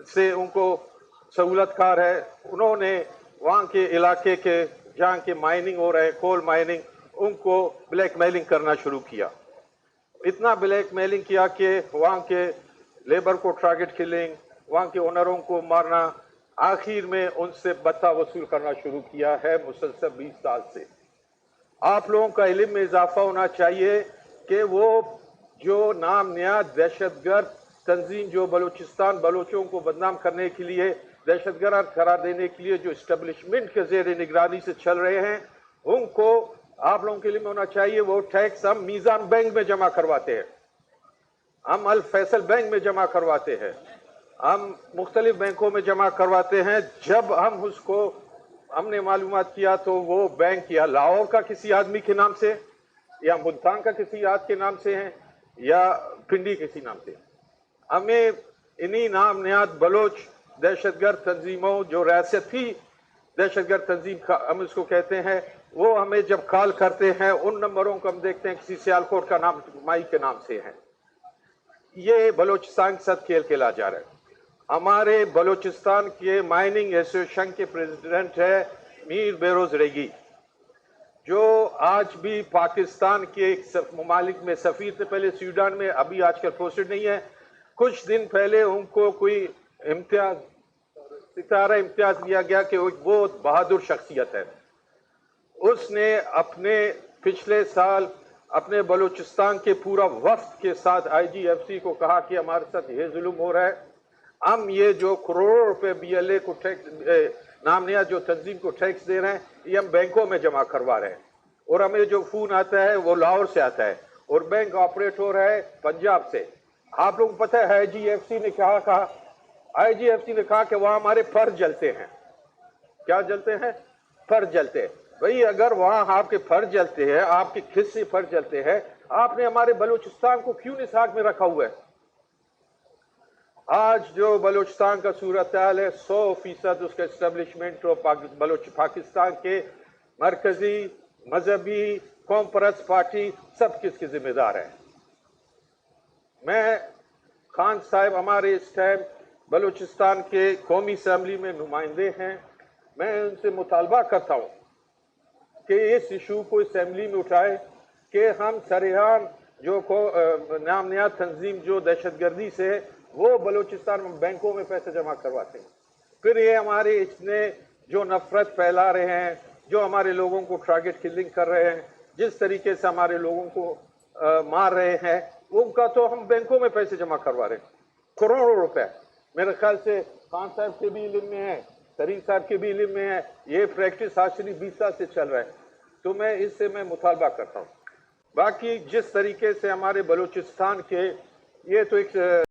से उनको सहूलत कार है, उन्होंने वहाँ के इलाके के जहाँ के माइनिंग हो रहे, कोल माइनिंग, उनको ब्लैक मेलिंग करना शुरू किया। इतना ब्लैक मेलिंग किया कि वहाँ के लेबर को टारगेट किलिंग, वहाँ के ओनरों को मारना, आखिर में उनसे भत्ता वसूल करना शुरू किया है मुसलसल 20 साल से। आप लोगों का इल्म में इजाफा होना चाहिए कि वो जो नाम नया दहशतगर्द तंजीम जो बलूचिस्तान बलोचों को बदनाम करने के लिए, दहशतगर्द करार देने के लिए जो इस्टेब्लिशमेंट के ज़ेर निगरानी से चल रहे हैं, उनको आप लोगों के लिए होना चाहिए वो टैक्स हम मीज़ान बैंक में जमा करवाते हैं, हम अल फैसल बैंक में जमा करवाते हैं, हम मुख्तलिफ बैंकों में जमा करवाते हैं। जब हम उसको हमने मालूमात किया तो वो बैंक या लाहौर का किसी आदमी के नाम से, या मुल्तान का किसी आदमी के नाम से है, या पिंडी किसी नाम से। हमें इन्हीं नाम नियात बलोच दहशतगर्द तंजीमों जो रियासती दहशतगर्द तंजीम हम इसको कहते हैं, वो हमें जब कॉल करते हैं उन नंबरों को हम देखते हैं किसी सियालकोट का नाम माई के नाम से है। ये बलोचिस्तान के साथ खेल खेला जा रहा है। हमारे बलोचिस्तान के माइनिंग एसोसिएशन के प्रेसिडेंट है मीर बेरोज रेगी, जो आज भी पाकिस्तान के ममालिक में सफ़ीर थे, पहले सूडान में, अभी आजकल पोस्टेड नहीं है। कुछ दिन पहले उनको कोई इम्तियाज, सितारा इम्तियाज दिया गया कि वो बहुत बहादुर शख्सियत है। उसने अपने पिछले साल अपने बलूचिस्तान के पूरा वफ्द के साथ IGFC को कहा कि हमारे साथ ये जुल्म हो रहा है, हम ये जो करोड़ों रुपए BLA को टैक्स नामनिया जो तंजीम को टैक्स दे रहे हैं, ये हम बैंकों में जमा करवा रहे हैं, और हमें जो फोन आता है वो लाहौर से आता है, और बैंक ऑपरेट हो रहा है पंजाब से। आप लोगों को पता है IGFC ने क्या कहा? IGFC ने कहा कि वहाँ हमारे फर्ज जलते हैं। क्या जलते हैं? फर्ज जलते हैं। भाई अगर वहाँ आपके फर्ज जलते हैं, आपके हिस्से फर्ज जलते हैं, आपने हमारे बलूचिस्तान को क्यों निसाक में रखा हुआ है? आज जो बलूचिस्तान का सूरत हाल है, 100% उसका इस्टेब्लिशमेंट और पाकिस्तान के मरकजी मजहबी कौम परस्त पार्टी सब किसके जिम्मेदार है। मैं खान साहब हमारे इस टाइम बलूचिस्तान के कौमी असम्बली में नुमाइंदे हैं, मैं उनसे मुतालबा करता हूँ कि इस इशू को असम्बली में उठाए कि हम सरेआम जो नाम नया तंजीम जो दहशतगर्दी से है वो बलूचिस्तान में बैंकों में पैसे जमा करवाते हैं। फिर ये हमारे इसने जो नफरत फैला रहे हैं, जो हमारे लोगों को टारगेट किलिंग कर रहे हैं, जिस तरीके से हमारे लोगों को मार रहे हैं, उनका तो हम बैंकों में पैसे जमा करवा रहे हैं, करोड़ों रुपए। मेरे ख्याल से खान साहब के भी इल्म में है, तरीन साहब के भी इल्म में है, ये प्रैक्टिस आखिरी 20 साल से चल रहा है। तो मैं इससे मुतालबा करता हूँ। बाकी जिस तरीके से हमारे बलूचिस्तान के ये तो एक